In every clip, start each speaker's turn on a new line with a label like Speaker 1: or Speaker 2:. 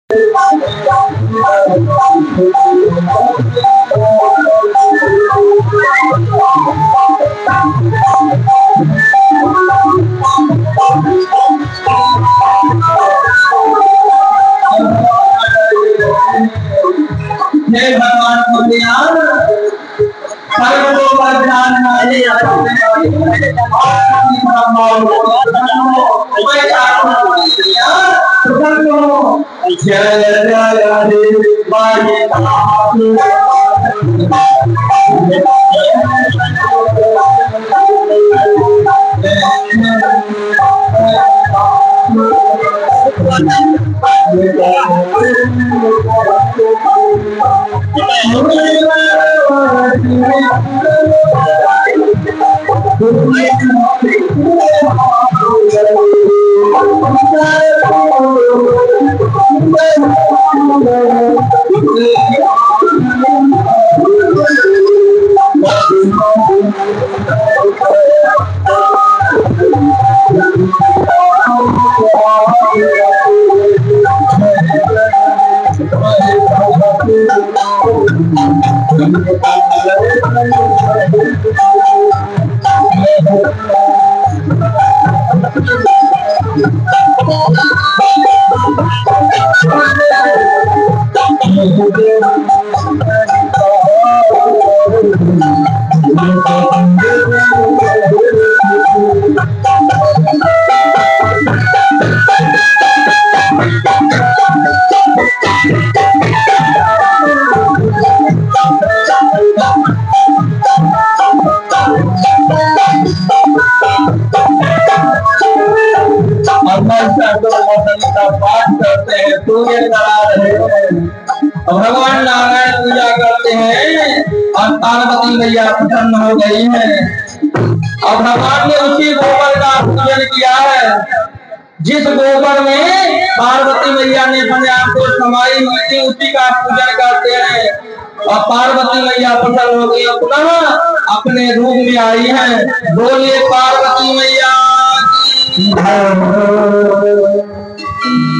Speaker 1: भगवान भगवान नारायण पूजा करते हैं और पार्वती मैया प्रसन्न हो गई है और भगवान ने उसी गोबर का पूजन किया है जिस गोबर में पार्वती मैया ने अपने आप को समाई हुई थी, उसी का पूजन करते हैं और पार्वती मैया प्रसन्न हो गई और पुनः अपने रूप में आई है। बोलिए पार्वती मैया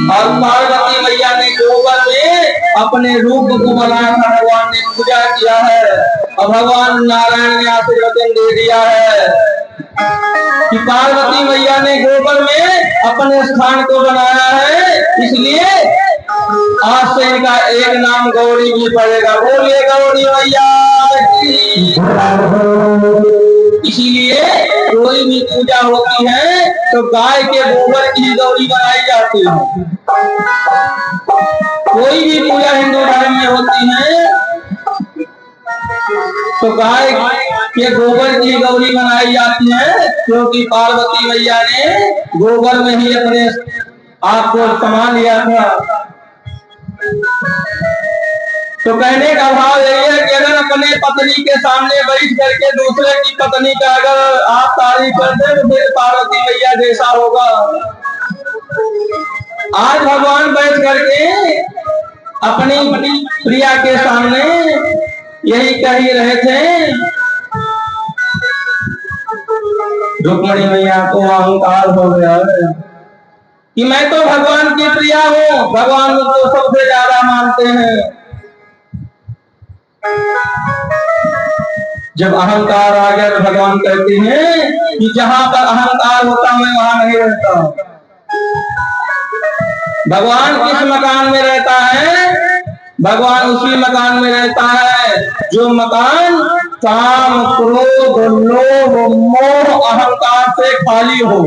Speaker 1: और पार्वती मैया ने गोबर में अपने रूप को बनाया था, भगवान ने पूजा किया है और भगवान नारायण ने आशीर्वाद दे दिया है कि पार्वती मैया ने गोबर में अपने स्थान को बनाया है, इसलिए आज से इनका एक नाम गौरी भी पड़ेगा। बोलिए गौरी मैया। इसीलिए कोई भी पूजा होती है तो गाय के गोबर की गौरी बनाई जाती है। कोई भी पूजा हिंदू धर्म में होती है तो गाय के गोबर की गौरी बनाई जाती है, क्योंकि पार्वती मैया ने गोबर में ही अपने आप को समा लिया था। तो कहने का भाव यही है कि अगर अपने पत्नी के सामने बैठ करके दूसरे की पत्नी का अगर आप तारीफ करते तो फिर पार्वती मैया जैसा होगा। आज भगवान बैठ करके अपनी प्रिया के सामने यही कह ही रहे थे, रुक्मणी मैया को अहंकार हो गया है कि मैं तो भगवान की प्रिया हूँ, भगवान मुझको सबसे ज्यादा मानते हैं। जब अहंकार आ गया तो भगवान कहते हैं कि जहां पर अहंकार होता मैं वहां नहीं रहता। भगवान किस मकान में रहता है? भगवान उसी मकान में रहता है जो मकान काम क्रोध लोभ मोह अहंकार से खाली हो।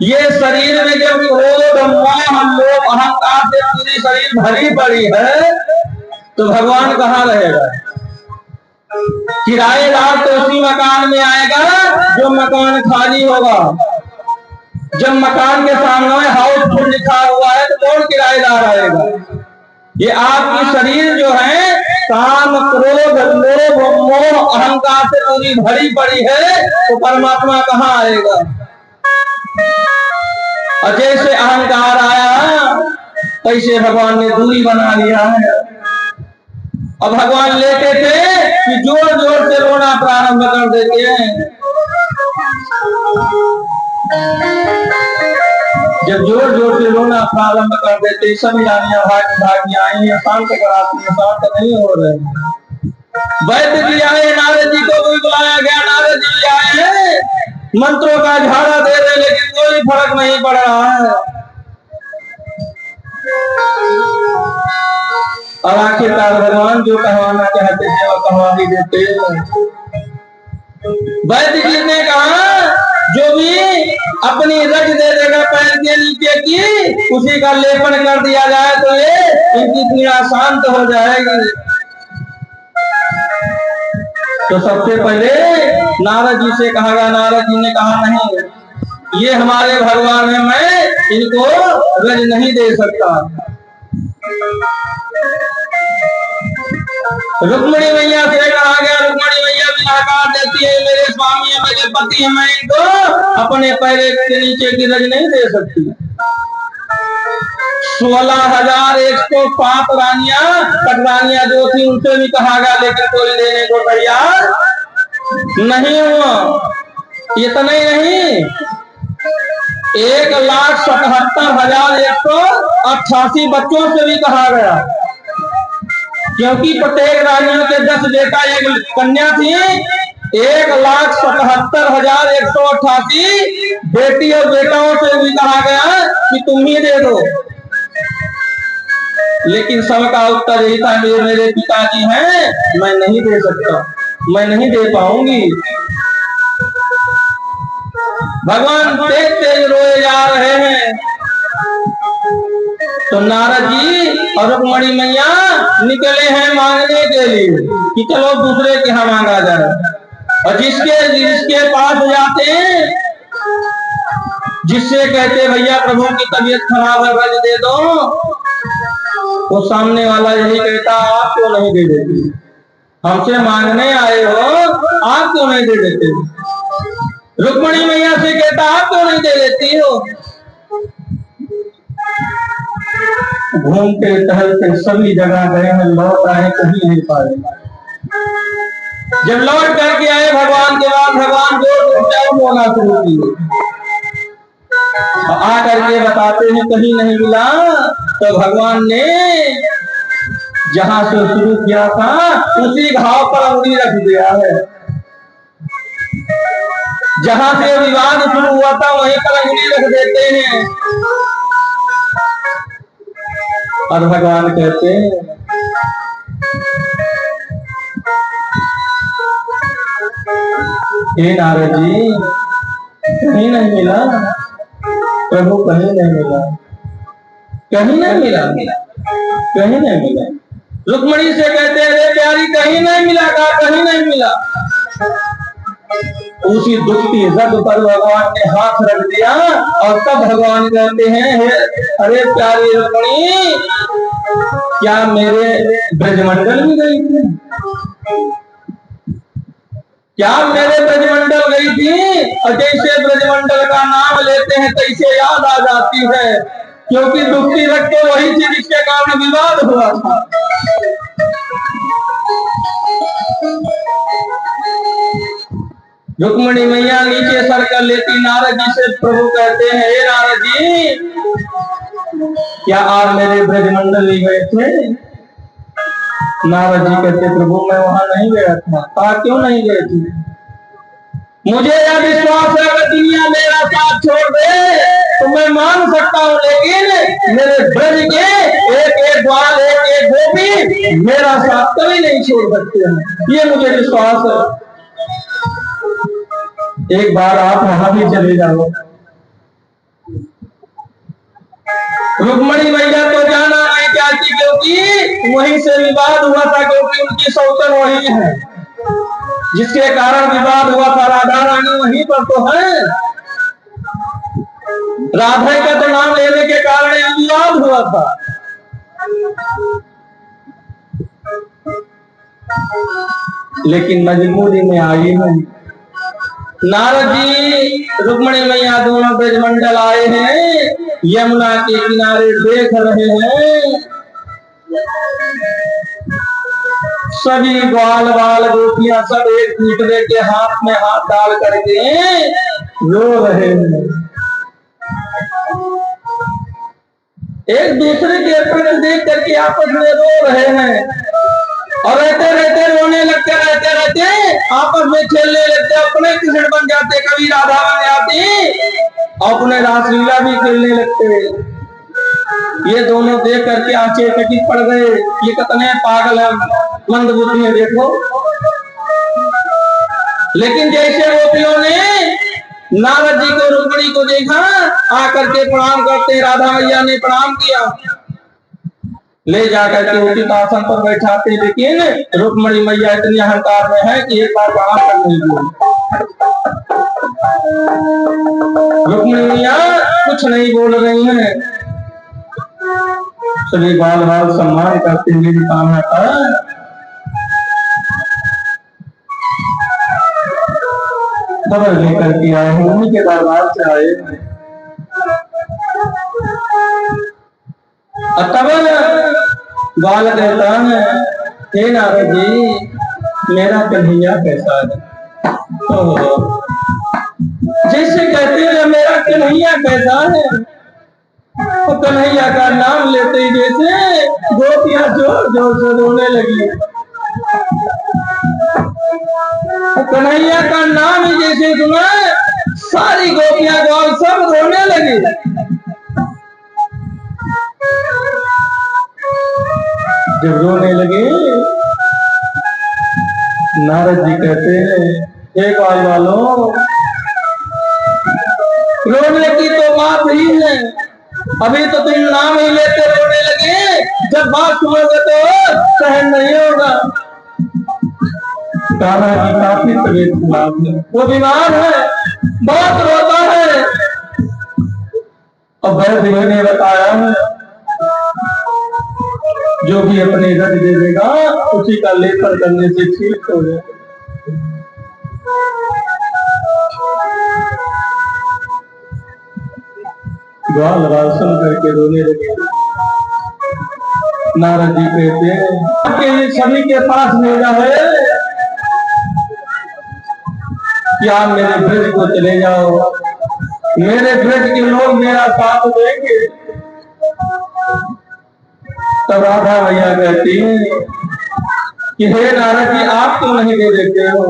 Speaker 1: ये शरीर में जब क्रोध मोह लोभ अहंकार से पूरी शरीर भरी पड़ी है तो भगवान कहाँ रहेगा? किराएदार तो उसी मकान में आएगा जो मकान खाली होगा। जब मकान के सामने हाउसफुल लिखा हुआ है तो कौन किराएदार आएगा? ये आपकी शरीर जो है काम क्रोध लोभ मोह अहंकार से पूरी भरी पड़ी है तो परमात्मा कहाँ आएगा? और जैसे अहंकार आया तैसे भगवान ने दूरी बना लिया है। और भगवान लेते थे कि जोर जोर से रोना प्रारंभ कर देते हैं। जब जोर जोर से रोना प्रारंभ कर देते सभी रानियां भागी आई हैं, शांत कराती हैं, शांत नहीं हो रहे। वैद्य जी आए, नारद जी को भी बुलाया गया, नारद जी आए हैं, मंत्रों का झाड़ा दे रहे लेकिन कोई फर्क नहीं पड़ रहा है। और आखिरकार भगवान जो कहवाना चाहते थे वो कहवा ही देते। वैद्य जी ने कहा जो भी अपनी रज दे देगा पैर के नीचे की, उसी का लेपन कर दिया जाए तो ये इनकी पीड़ा शांत हो जाएगी। तो सबसे पहले नारद जी से कहा गया, नारद जी ने कहा नहीं, ये हमारे भगवान है, मैं इनको रज नहीं दे सकता। रुक्मिणी मैया से कहा गया, रुक्मिणी मैया भी नकार देती है, मेरे स्वामी है, मेरे पति है, मैं इनको अपने पैर के नीचे की रज नहीं दे सकती। 16,105 रानियां कटरानियां जो थी उनसे भी कहा गया, लेकिन कोई देने को तैयार नहीं हुआ। इतना ही नहीं, 1,77,188 बच्चों से भी कहा गया, क्योंकि प्रत्येक रानियों के 10 बेटा 1 कन्या थी। 1,77,188 बेटी और बेटाओं से भी कहा गया कि तुम ही दे दो, लेकिन सबका उत्तर यही था, मेरे पिताजी हैं, मैं नहीं दे सकता, मैं नहीं दे पाऊंगी। भगवान तेज तेज रोए जा रहे हैं। तो नारद जी और रुक्मिणी मैया निकले हैं मांगने के लिए कि चलो दूसरे के यहाँ मांगा जाए। और जिसके पास जाते हैं, जिससे कहते भैया प्रभु की तबीयत खराब है, रज दे दो, वो सामने वाला यही कहता, आप क्यों नहीं दे देती, हमसे मांगने आए हो, आप क्यों नहीं दे देते। रुक्मिणी मैया से कहता, आप क्यों नहीं दे देती हो। घूमते टहलते सभी जगह गए हैं, लौट आए, कहीं नहीं पाए। जब लौट करके आए भगवान के बाद, भगवान जोर बोलना शुरू किए, आकर के बताते हैं कहीं नहीं मिला। तो भगवान ने जहां से शुरू किया था उसी घाव पर अंगुली रख दिया है। जहां से विवाद शुरू हुआ था वहीं पर अंगुली रख देते हैं। और भगवान कहते हैं हे नारद जी, कहीं नहीं मिला प्रभु, कहीं नहीं मिला, कहीं नहीं मिला, कहीं नहीं मिला। रुक्मिणी से कहते हैं प्यारी कहीं नहीं मिला, कहीं नहीं मिला। उसी दुखती रग पर भगवान ने हाथ रख दिया और तब भगवान कहते हैं अरे प्यारी रुक्मिणी, क्या मेरे ब्रजमंडल में गई थी, क्या मेरे ब्रजमंडल गई थी। और जैसे ब्रजमंडल का नाम लेते हैं तैसे याद आ जाती है, क्योंकि दुखती रग तो वही थी जिसके कारण विवाद हुआ था। रुक्मिणी मैया नीचे सर कर लेती, नारद जी से प्रभु कहते हैं हे नारद जी, क्या आप मेरे ब्रजमंडल में गए थे। नारद जी कहते प्रभु मैं वहां नहीं गया था। क्यों नहीं गए थे। मुझे यह विश्वास है कि दुनिया मेरा साथ छोड़ दे तो मैं मान सकता हूँ, लेकिन मेरे ब्रज के एक एक ग्वाल, एक एक गोपी मेरा साथ कभी नहीं छोड़ सकते हैं, ये मुझे विश्वास है। एक बार आप वहां भी चले जाओ। रुक्मिणी मैया तो जाना नहीं चाहती, क्योंकि वहीं से विवाद हुआ था, क्योंकि उनकी सौतन वही है जिसके कारण विवाद हुआ था। राधा रानी वहीं पर तो है, राधा का तो नाम लेने के कारण विवाद हुआ था। लेकिन मजबूरी में आई नहीं। नारद जी रुक्मिणी मैया दोनों ब्रजमंडल आए हैं, यमुना के किनारे देख रहे हैं। सभी ग्वाल बाल गोपियां सब एक दूसरे के हाथ में हाथ डाल करके रो रहे हैं। एक दूसरे के प्रति देख करके आपस में रो रहे हैं और रहते रहते रोने लगते, रहते रहते आपस में खेलने लगते, अपने कृष्ण बन जाते, कभी राधा बन जाती, अपने रासलीला भी खेलने लगते। ये दोनों देख करके आश्चर्यचकित पड़ गए, ये कितने पागल है, मंदबुद्धि है देखो। लेकिन जैसे गोपियों ने नारद जी को, रुक्मिणी को देखा, आकर के प्रणाम करते, राधा मैया ने प्रणाम किया, ले जाकर के उचित आसन पर बैठाते, लेकिन रुक्मिणी मैया इतनी अहंकार में है कि एक बार प्रणाम कर नहीं दिया। रुक्मिणी मैया कुछ नहीं बोल रही हैं, सभी बाल बाल सम्मान करते हुए कामना का खबर लेकर के आए हैं, उन्हीं के दरबार से आए। तब बाल कहता है, हे नारद जी मेरा कन्हैया कैसा है? तो जैसे कहते हैं मेरा कन्हैया कैसा है, तो कन्हैया का नाम लेते ही जैसे गोपियां जोर जोर से रोने लगी। कन्हैया का नाम ही जैसे सुना, सारी गोपियां गांव सब रोने लगी। जब रोने लगे, नारद जी कहते हैं, हे बाल वालों, रोने की तो बात ही है, अभी तो तुम नाम ही लेते रोने लगे, जब बात सुनोगे तो सहन नहीं होगा। कान्हा जी काफी तबीयत खराब है, वो बीमार है, बहुत रोता है। और वैद्य ने बताया है, जो भी अपने रज दे देगा उसी का लेपन करने से ठीक हो जाए। ग्वाल बाल सुन करके रोने लगे। नारद जी कहते हैं, सभी के पास भेजा है कि आप मेरे ब्रज को चले जाओ, मेरे ब्रज के लोग मेरा साथ देंगे। तब राधा मैया कहती है कि हे नारद जी आप क्यों नहीं दे देते हो?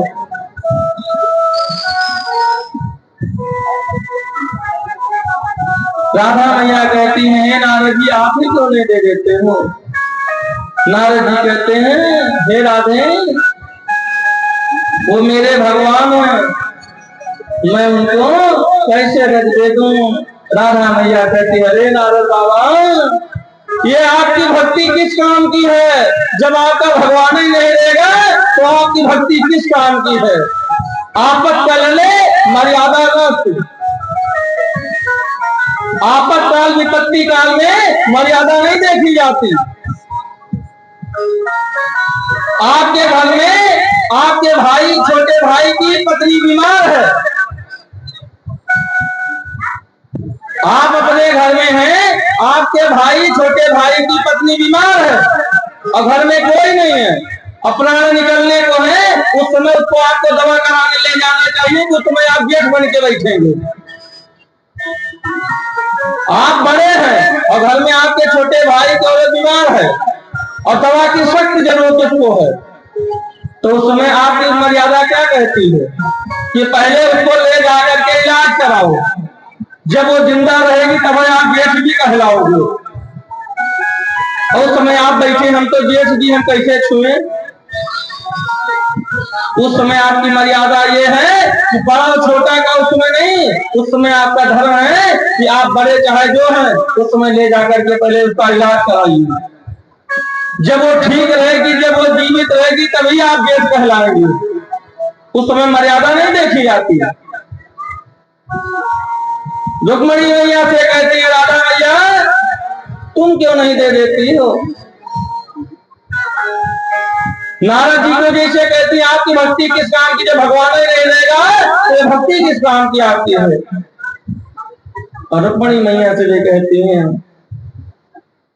Speaker 1: राधा मैया कहती है, हे नारद जी आप ही क्यों नहीं दे देते हो? नारद जी कहते हैं, हे राधे वो मेरे भगवान हैं, मैं उनको कैसे रज दे दूं? राधा मैया कहती है, अरे नारद बाबा ये आपकी भक्ति किस काम की है? जब आपका भगवान ही नहीं देगा तो आपकी भक्ति किस काम की है? आपत्काले मर्यादा नष्ट, आपत्काल विपत्ति काल में मर्यादा नहीं देखी जाती। आपके घर में आपके भाई, छोटे भाई की पत्नी बीमार है, आप अपने घर में हैं, आपके भाई, छोटे भाई की पत्नी बीमार है और घर में कोई नहीं है, अपना निकलने को है, उस समय उसको आपको दवा कराने ले जाना चाहिए, उस समय आप गेट बन के बैठेंगे। आप बड़े हैं और घर में आपके छोटे भाई की औरत बीमार है और दवा की सख्त जरूरत उसको है, तो उस समय आपकी मर्यादा क्या कहती है कि पहले उसको ले जाकर के इलाज कराओ, जब वो जिंदा रहेगी तब आप जेठ भी कहलाओगे। उस समय आप बैठे, हम तो जेठ जी हम कैसे छुए? उस समय आपकी मर्यादा ये है कि बड़ा छोटा का उस समय नहीं, उस समय आपका धर्म है कि आप बड़े चाहे जो हैं उस समय ले जाकर के पहले उसका इलाज कराइए। जब वो ठीक रहेगी, जब वो जीवित रहेगी तभी आप जेठ कहलाएंगे। उस समय मर्यादा नहीं देखी जाती है। रुक्मिणी मैया से कहती है, राधा मैया तुम क्यों नहीं दे देती हो? नारद जी को जैसे कहती है, आपकी भक्ति किस काम की? जब भगवान ही नहीं रहेगा तो भक्ति किस काम की आपकी है? और रुक्मिणी मैया से वे कहती हैं,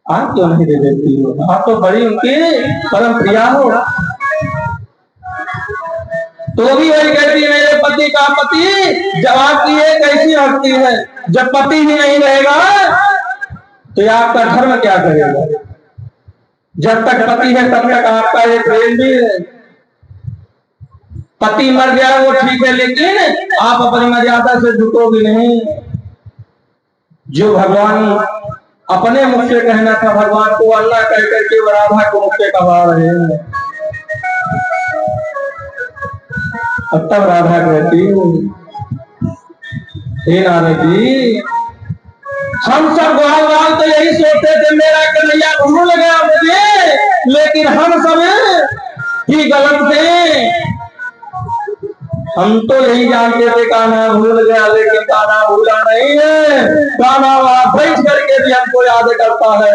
Speaker 1: आप क्यों नहीं दे देती हो? आप तो बड़ी उनकी परम प्रिया हो। तो भी वही कहती है, मेरे पति का पति। जब आपकी एक ऐसी भक्ति है, जब पति ही नहीं रहेगा तो आपका धर्म क्या करेगा? जब तक पति है तब तक आपका ये प्रेम भी है। पति मर गया वो ठीक है, लेकिन आप अपनी मर्यादा से झुकोगे नहीं। जो भगवान अपने मुख से कहना था भगवान को अल्लाह कह करके वो राधा को मुख से कहा रहे हैं। तब राधा कहती हे नारद जी, हम सब ग्वाल तो यही सोचते थे मेरा कन्हैया भूल गया मुझे, लेकिन हम सब ही गलत थे। हम तो यही जानते थे कान्हा भूल गया, लेकिन कान्हा भूला नहीं है। कान्हा वहां बैठ करके भी हमको याद करता है।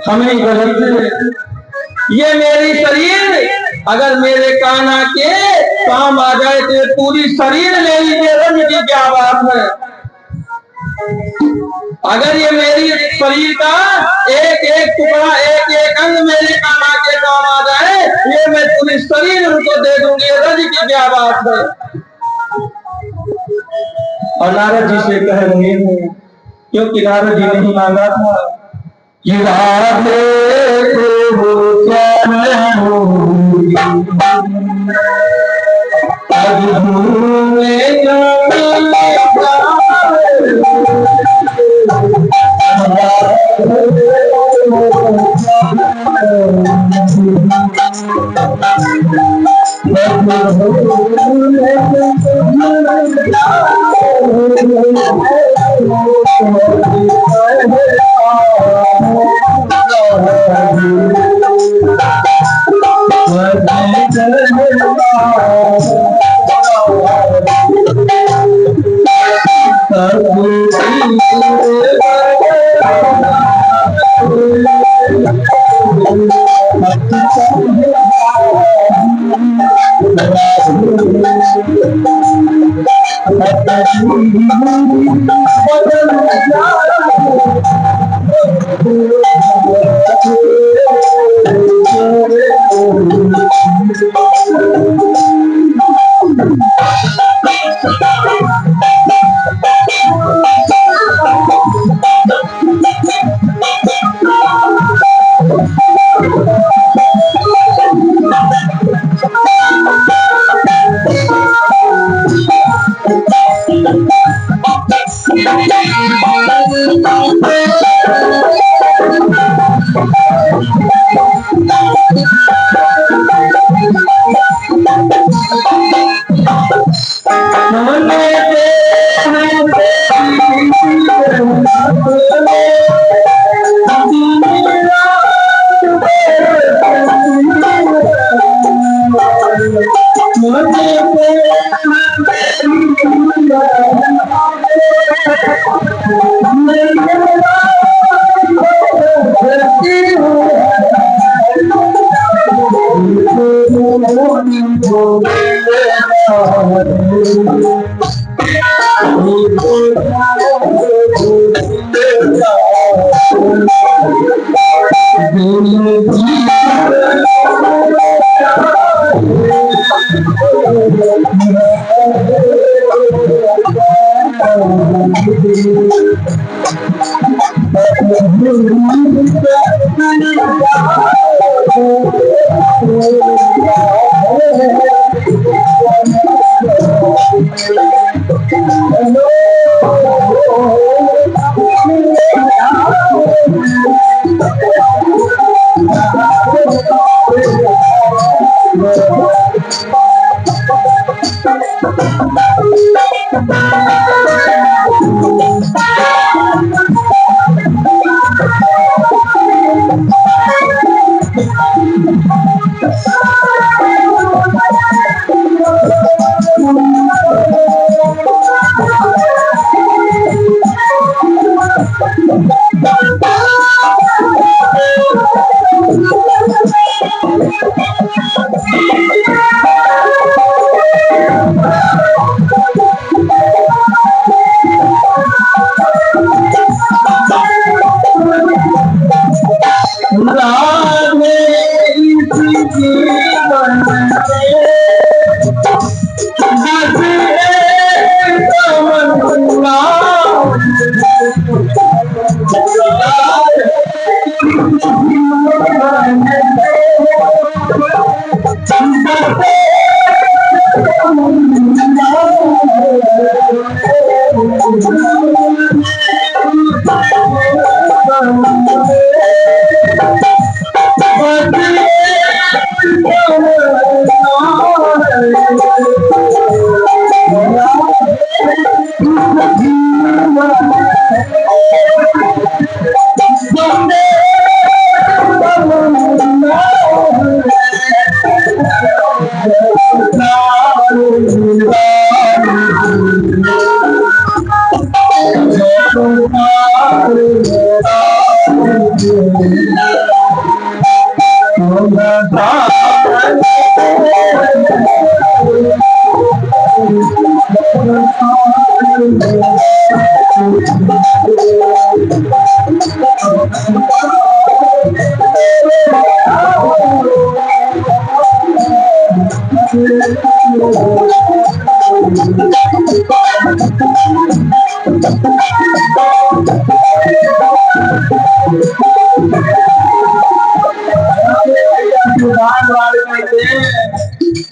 Speaker 1: हम ही गलत थे। ये मेरी शरीर अगर मेरे कान्हा के काम आ जाए तो ये पूरी शरीर ले लीजिए, रंग की क्या बात है। अगर ये मेरी शरीर का एक एक टुकड़ा एक एक अंग मेरे कान्हा के काम आ जाए, ये मैं पूरी शरीर उनको दे दूंगी, रंग की क्या बात है। और नारद जी से कह रहे हैं, क्योंकि नारद जी ने ही मांगा था कि राधे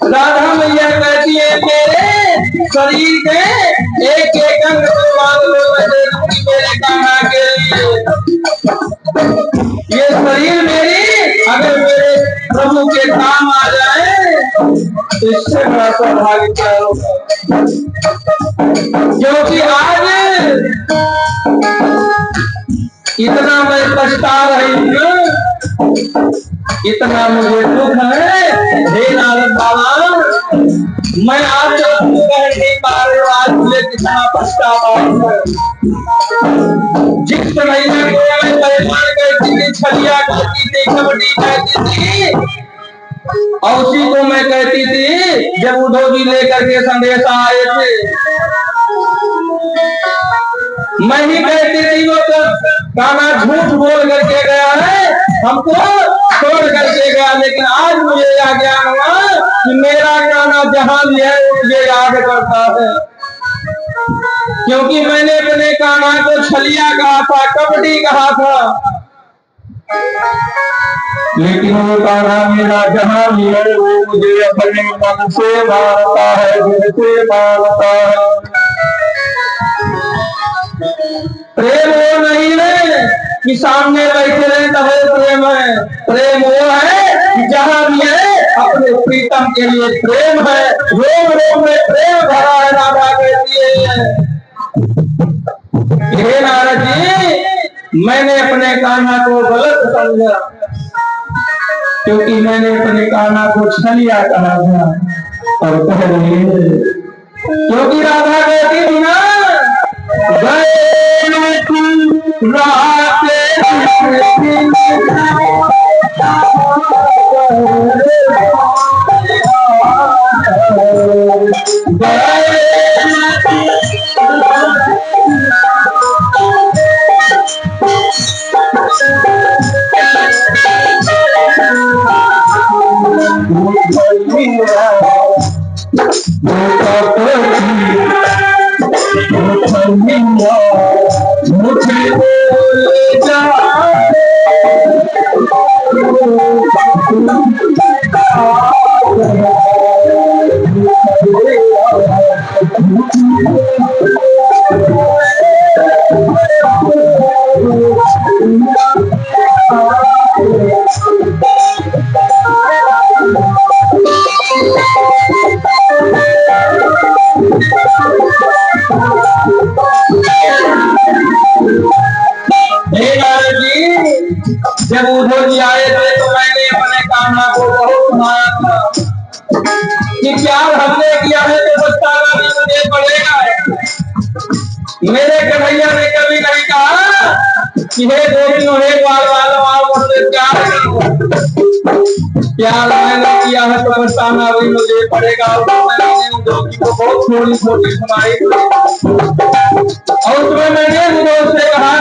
Speaker 1: राधा मैया कहती है मेरे शरीर के एक एक अंग मेरे कान्हा के लिए। ये शरीर मेरी अगर मेरे प्रभु के काम आ जाए तो इससे बड़ा सौभाग्य क्या होगा। क्योंकि आज इतना मैं पछता रही हूँ, इतना मुझे दुख है। हे नारद बाबा, मैं आज कह नहीं पा रही हूँ, आज मुझे कितना पछतावा है। जिस महीने को मैं परेशान करती थी, छलिया कहती थी, कबड्डी कहती थी, और उसी को मैं कहती थी जब उद्धव जी लेकर के संदेशा आए थे, मैं ही कहती थी वो तो कान्हा झूठ बोल करके गया है, हमको छोड़ करके गया। लेकिन आज मुझे यह ज्ञान हुआ कि मेरा कान्हा जहां भी है वो मुझे याद करता है। क्योंकि मैंने अपने कान्हा को छलिया कहा था, कबड्डी कहा था, लेकिन वो कान्हा मेरा जहां भी है वो मुझे अपने मन से मानता है, दिल से मानता है। प्रेम वो नहीं है कि सामने बैठे रहे तब प्रेम है। प्रेम वो है कि जहां भी है अपने प्रीतम के लिए प्रेम है। रोम रोम में प्रेम भरा है, राधा कहती है। हे नारद जी, मैंने अपने कान्हा को गलत समझा, क्योंकि मैंने अपने कान्हा को छलिया कहा था। और कह रही है क्योंकि राधा कहती थी ना, जब उद्धव जी आए थे तो मैंने अपने कान्हा को बहुत सुनाया था कि प्यार हमने किया है तो पछताना भी मुझे पड़ेगा। मेरे कन्हैया ने कभी नहीं कहा कि हे गोविंद, हे बाल वालों, आप मुझसे प्यार करो। प्यार मैंने किया है तो पछताना भी मुझे पड़ेगा। मैंने उद्धव जी को बहुत थोड़ी छोटी सुनाई और उसमें मैंने उद्धव से कहा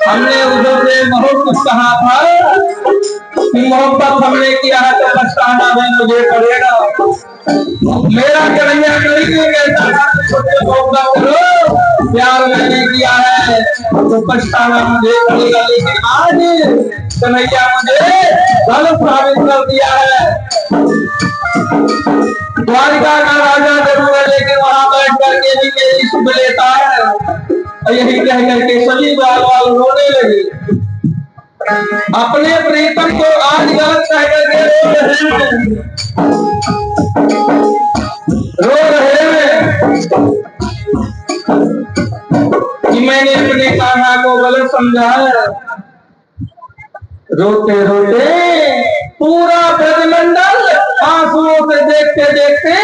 Speaker 1: हमने उधर से बहुत कुछ कहा था कि मोहब्बत हमने किया है तो पछताना भी मुझे पड़ेगा। मेरा कन्हैया नहीं कहता मोहब्बत करो, प्यार मैंने किया है तो पछताना मुझे पड़ेगा। लेकिन आज कन्हैया मुझे गलत साबित कर दिया है। द्वारिका का राजा जरूर है, लेकिन वहां बैठ करके भी मेरी सुध लेता है। और यही कह करके सभी बाल बाल रोने लगे। अपने प्रीतम को आज गलत कह करके रो रहे हैं कि मैंने अपने कान्हा को गलत समझा है। रोते रोते पूरा ब्रजमंडल आंसुओं से देखते देखते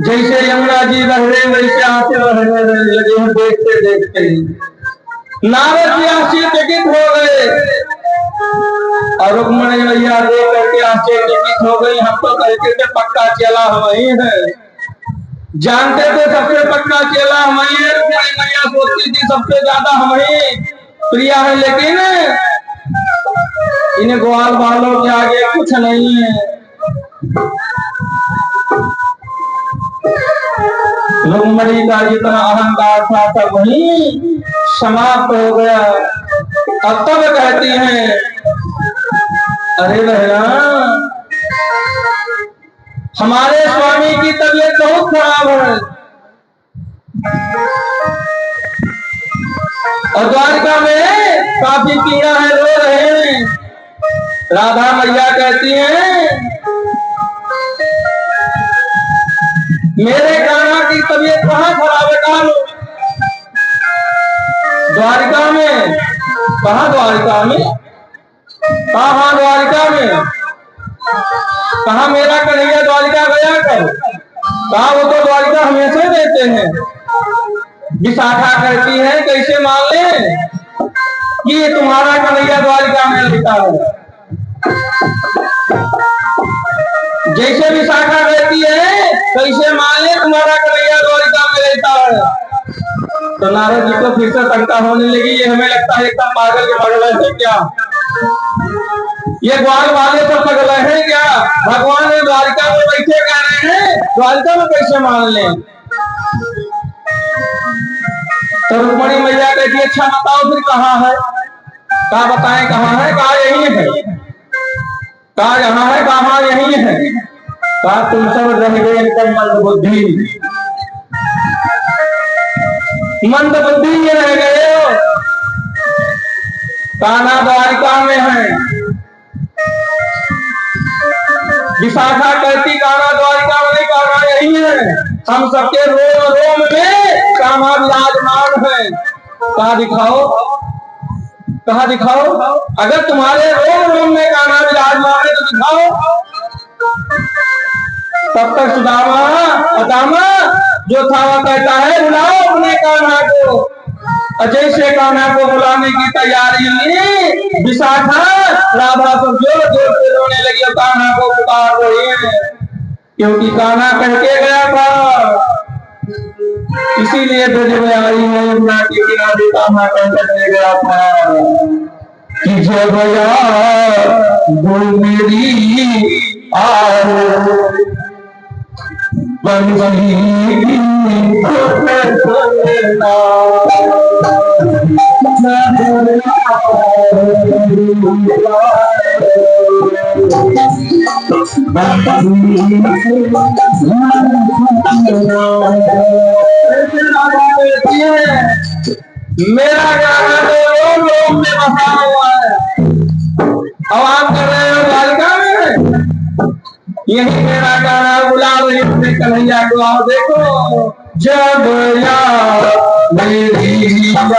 Speaker 1: जैसे यमुना जी बह रहे वैसे आंखें बहने लगे हैं देखते देखते। नारद जी आश्चर्यचकित हो गए और रुक्मणी मैया देख करके आश्चर्यचकित हो गई। हम तो कहते थे पक्का चेला हम ही है, जानते थे सबसे पक्का चेला हम ही है। रुक्मणी मैया सोचती थी सबसे ज्यादा हम ही प्रिया है, लेकिन इन्हें ग्वाल बालों के आगे कुछ नहीं है। रुक्मणी का जितना अहंकार था सब वही समाप्त हो गया। अब तब कहती हैं, अरे बहना हमारे स्वामी की तबीयत बहुत खराब है और द्वारिका में काफी पीड़ा है, रो रहे हैं। राधा मैया कहती हैं, मेरे कान्हा की तबीयत कहाँ खराब है? कहाँ द्वारिका में? कहाँ द्वारिका में? कहाँ द्वारिका में? कहाँ मेरा कन्हैया द्वारिका गया कर? कहाँ? वो तो द्वारिका हमेशा देते हैं। विशाखा कहती है कैसे मान ले कि ये तुम्हारा कन्हैया द्वारिका में रहता है? जैसे विशाखा कहती है कैसे मान ले तुम्हारा कन्हैया द्वारिका में रहता है? तो नारद जी को फिर से शंका होने लगी। ये हमें लगता है एकदम पागल के पगल है क्या? ये ग्वाल वाले सब पगल है क्या? भगवान ने द्वारिका में बैठे कह रहे हैं द्वारिका में कैसे मान ले? तो रुक्मणी मैया कहती है अच्छा बताओ फिर कहाँ है? कहाँ बताएं कहाँ है? कहाँ यही है? कहाँ यहाँ है? कहाँ यही है? कहा तुम सब रह गए एकदम मंद बुद्धि, मंद बुद्धि ये रह गए हो। कान्हा द्वारिका में है। विशाखा कहती कान्हा द्वारिका में नहीं, कान्हा यही है। हम सबके रोम रोम में कान्हा विराजमान है। कहाँ दिखाओ, कहाँ दिखाओ? अगर तुम्हारे रोम रोम में कान्हा विराजमान है तो दिखाओ। तब तक सुदामा जो था वह कहता है बुलाओ अपने कान्हा को। अजय से कान्हा को बुलाने की तैयारी विशाखा राधा सब जोर जोर से रोने लगी और कान्हा को पुकार रही है, क्योंकि कान्हा कह के गया था। इसीलिए ब्रज में आई है यमुना के किनारे कान्हा कहकर गया था कि जब मेरी आओ बंसी मेरा गाना तो रोम रोम में बसा हुआ है। अब आप कर रहे हो द्वारिका में, यही मेरा गाना बुला रही अपने कन्हैया को। आओ देखो जब मेरी जब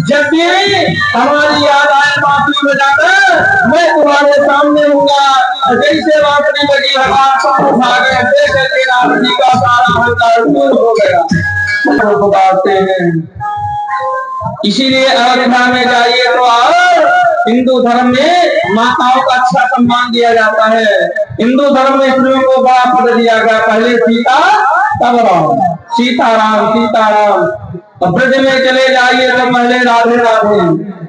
Speaker 1: जब भी हमारी याद आए बांसुरी बजाकर मैं तुम्हारे सामने हूँगा। जैसे बांसुरी बजी भगवान उठा गए देख राम जी का सारा हंकार दूर हो गया। पुकारते हैं इसीलिए अयोध्या में जाइए तो हिंदू धर्म में माताओं का अच्छा सम्मान दिया जाता है। हिंदू धर्म में स्त्रियों को बड़ा पद दिया गया। पहले सीता तब राम, सीताराम सीताराम। और ब्रज में चले जाइए तो पहले राधे राधे,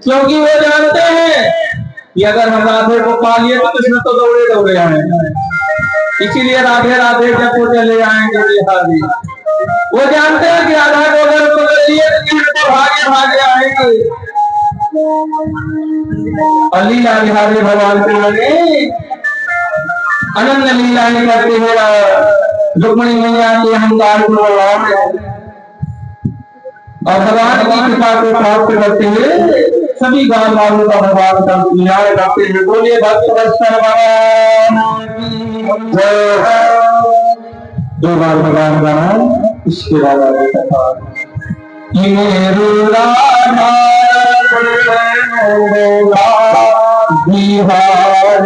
Speaker 1: क्योंकि वो जानते हैं कि अगर हम राधे को पा लिए तो कृष्ण तो दौड़े दौड़े आएंगे। इसीलिए राधे राधे जब वो चले आएंगे बिहारी, वो जानते हैं कि राधा को अगर पकड़ लिए तो भागे भागे आएंगे। और लीला बिहारी भगवान के लगे अनंत लीलाएं करते हुए रुक्मिणी मैया के अहंकार को और भगवान की कृपा को प्राप्त करते हुए सभी गांव वालों का भगवान का न्याय करते हुए बोलिए भक्त वत्सल दो बार भगवान का नाम इसके बाद आगे कथा बिहार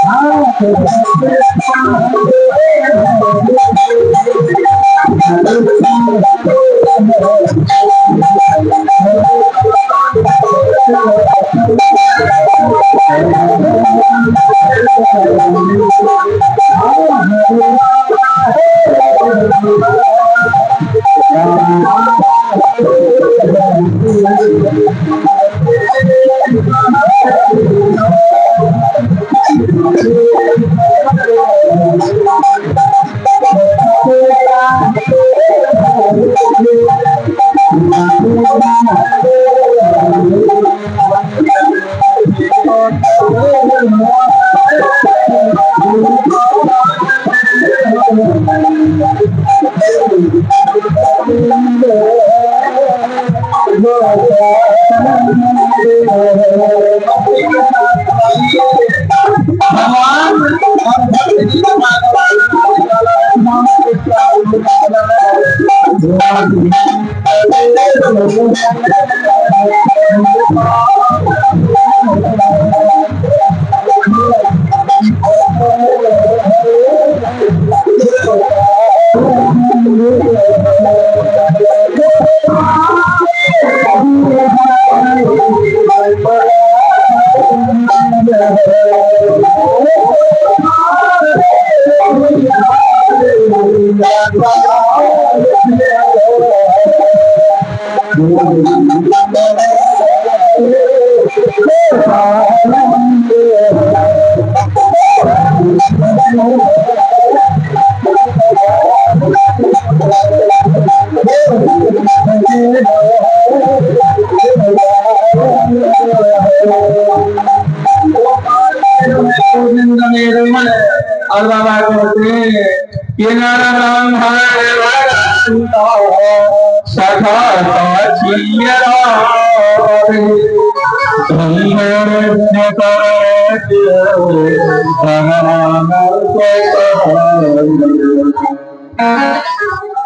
Speaker 2: हाँ
Speaker 1: और बाबा कहते कि नारायण सखा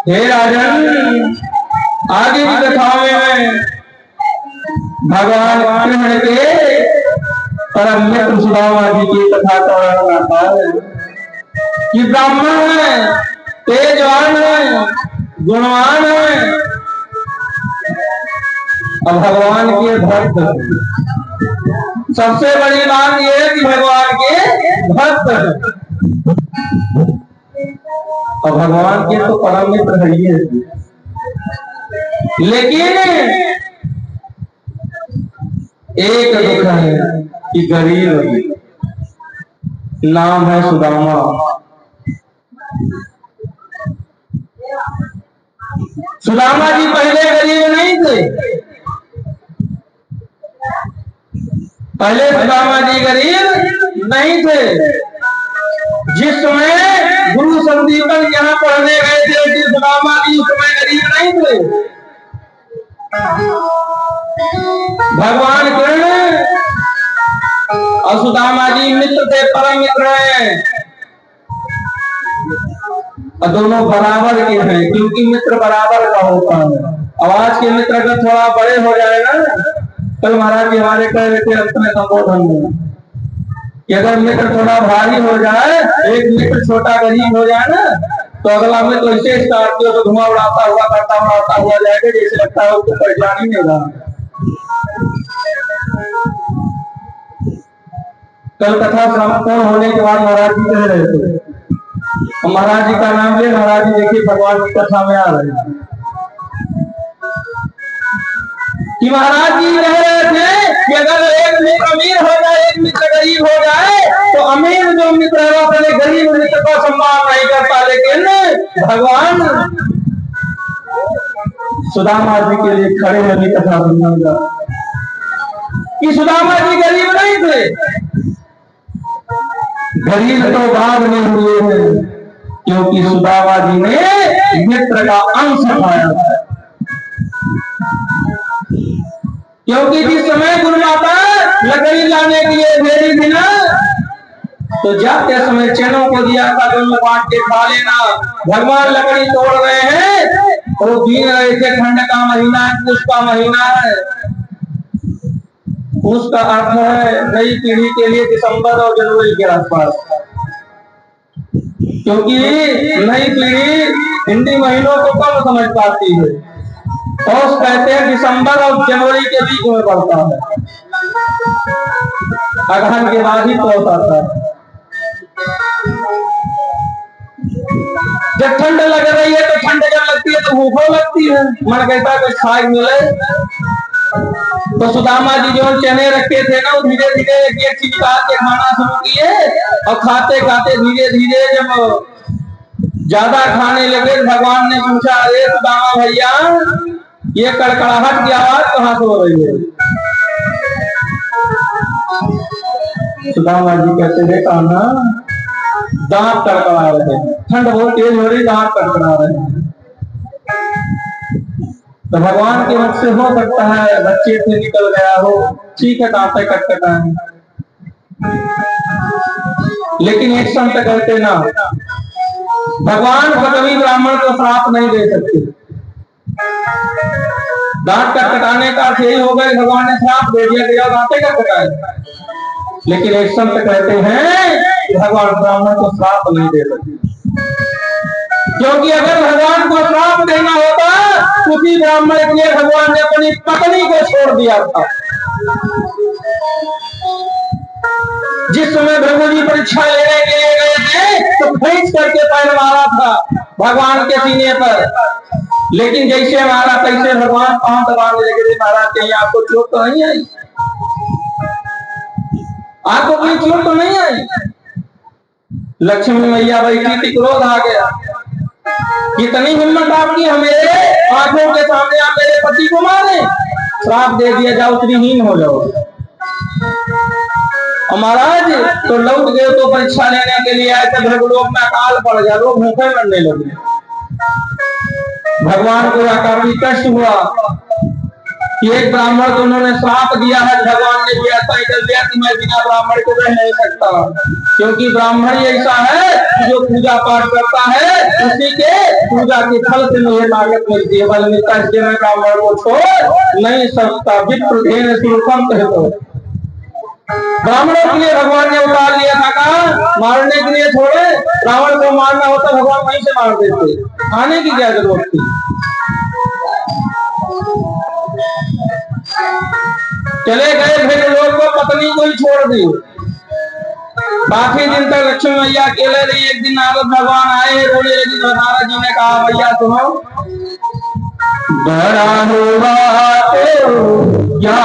Speaker 1: हे राजन, आगे की कथाओं में भगवान कृष्ण के परम मित्र सुदामा जी की कथा का वर्णन आता है कि ब्राह्मण है, तेजवान है, गुणवान है और भगवान के भक्त। सबसे बड़ी बात यह है कि भगवान के भक्त है और भगवान के तो परम मित्र है ही है। लेकिन एक दुख है कि गरीब, नाम है सुदामा। सुदामा जी पहले गरीब नहीं थे, पहले सुदामा जी गरीब नहीं थे। जिस समय गुरु संदीपन यहाँ पढ़ने गए थे, जिस सुदामा जी उस समय गरीब नहीं थे। भगवान कृष्ण और सुदामा जी मित्र थे, परम मित्र हैं और दोनों बराबर के हैं, क्योंकि मित्र बराबर का होता है। अब आज के मित्र अगर थोड़ा बड़े हो जाएगा, कल महाराज जी हमारे कह रहे थे अंत में संबोधन में कि अगर मित्र थोड़ा भारी हो जाए, एक मित्र छोटा गरीब हो जाए ना, तो अगला मित्र ऐसे स्टार्ट तो धुआं उड़ाता हुआ करता उड़ाता हुआ जाएगा, जैसे लगता है उसको पहचान ही नहीं रहा। कल कथा संपूर्ण होने के बाद महाराज जी कह रहे थे, महाराज जी का नाम ले, महाराज जी देखिए भगवान की कथा में आ रहे हैं कि महाराज जी कह रहे थे कि अगर एक मित्र अमीर हो जाए, एक मित्र गरीब हो जाए, तो अमीर जो मित्र है अपने गरीब मित्र को सम्मान नहीं करता। लेकिन भगवान सुदामा जी के लिए खड़े हैं। कथा सुनना कि सुदामा जी गरीब नहीं थे, गरीब तो बाद में हुए हैं, क्योंकि सुदामा जी ने मित्र का अंश खाया। क्योंकि जिस समय गुरु माता लकड़ी लाने के लिए भेजी थी ना, तो जाते समय चैनों को दिया था, दोनों बांट के खा लेना। भगवान लकड़ी तोड़ रहे हैं और बीन रहे थे, ठंड का महीना है, पुष का महीना है। पुष का अर्थ है नई पीढ़ी के लिए दिसंबर और जनवरी के आसपास। क्योंकि नई पीढ़ी हिंदी महीनों को कम समझ पाती है। और कहते हैं दिसंबर और जनवरी के बीच में पड़ता है, अगहन के बाद ही पौष आता है। जब ठंड लग रही है तो ठंड जब लगती है तो भूख लगती है, मन कहता है कुछ खाए मिले। तो सुदामा जी जो चने रखे थे ना, वो धीरे धीरे एक एक चीज काट के खाना शुरू किए और खाते खाते धीरे धीरे जब ज्यादा खाने लगे तो भगवान ने पूछा, अरे सुदामा भैया ये कड़कड़ाहट की आवाज कहाँ से हो रही है? सुदामा जी कहते थे कान्हा दांत कड़कड़ा रहे हैं, ठंड बहुत तेज हो रही, दांत कड़कड़ा रहे हैं। तो भगवान के मुख से हो सकता है बच्चे से निकल गया हो, ठीक है दांतें कटकटाएं, लेकिन एक संत कहते ना भगवान को कभी ब्राह्मण को श्राप नहीं दे सकते। दांत कटकटाने का यही हो गए, भगवान ने श्राप दे दिया कि दांतें कटकटाए। लेकिन एक संत कहते हैं भगवान ब्राह्मण को श्राप नहीं दे सकते, क्योंकि अगर भगवान को श्राप देना होता उसी ब्राह्मण के लिए भगवान ने अपनी पत्नी को छोड़ दिया था। जिस समय भृगु जी परीक्षा लेने के लिए गए थे तो खींच करके पैर मारा था भगवान के सीने पर, लेकिन जैसे मारा तैसे भगवान पांव दबाने लगे। महाराज कहीं आपको चोट तो नहीं आई? आपको कोई चोट तो नहीं आई? लक्ष्मी मैया बैठी थी, क्रोध आ गया, कितनी हिम्मत आपकी हमें आंखों के सामने आप मेरे पति को मारे, श्राप दे दिया जाओ श्रीहीन हो जाओ। और महाराज तो लौट गए तो परीक्षा लेने के लिए आए थे, भृगुलोक में अकाल पड़ गया, लोग भूखे मरने लगे। भगवान को काफी कष्ट हुआ कि एक ब्राह्मण को उन्होंने श्राप दिया है, भगवान ने भी ऐसा ही कर दिया कि मैं बिना ब्राह्मण को रह नहीं सकता, क्योंकि ब्राह्मण ही ऐसा है जो पूजा पाठ करता है उसी के पूजा के फल से मुझे ताकत मिलती है, बल मिलता है, इसलिए मैं ब्राह्मण को छोड़ नहीं सकता। विप्र धेन सुरसम तो ब्राह्मणों के लिए भगवान ने उतार लिया था, कहा मारने के लिए छोड़े, रावण को मारना होता भगवान वहीं से मार देते, आने की क्या जरूरत थी। चले गए फिर लोग को पत्नी को ही छोड़ दी। काफी दिन तक लक्ष्मी मैया अकेले रही। एक दिन नारद भगवान आए, रोने लगी। नारद जी ने कहा भैया सुनो, बड़ा हुआ तो क्या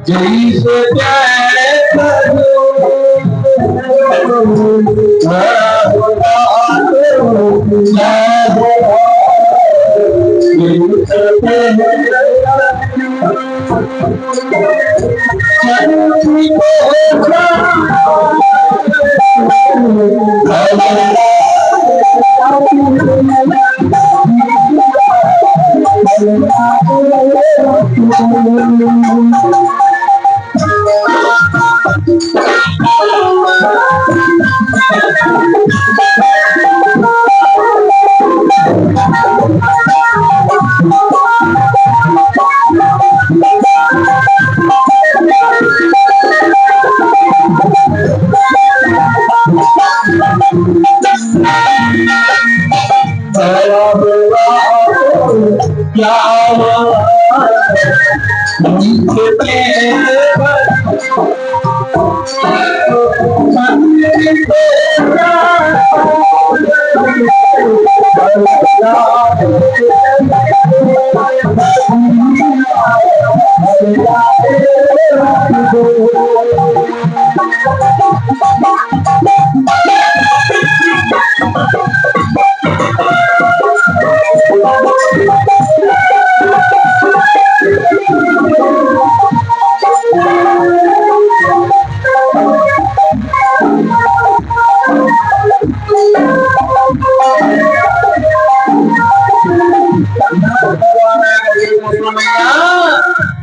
Speaker 1: जैसे प्यारे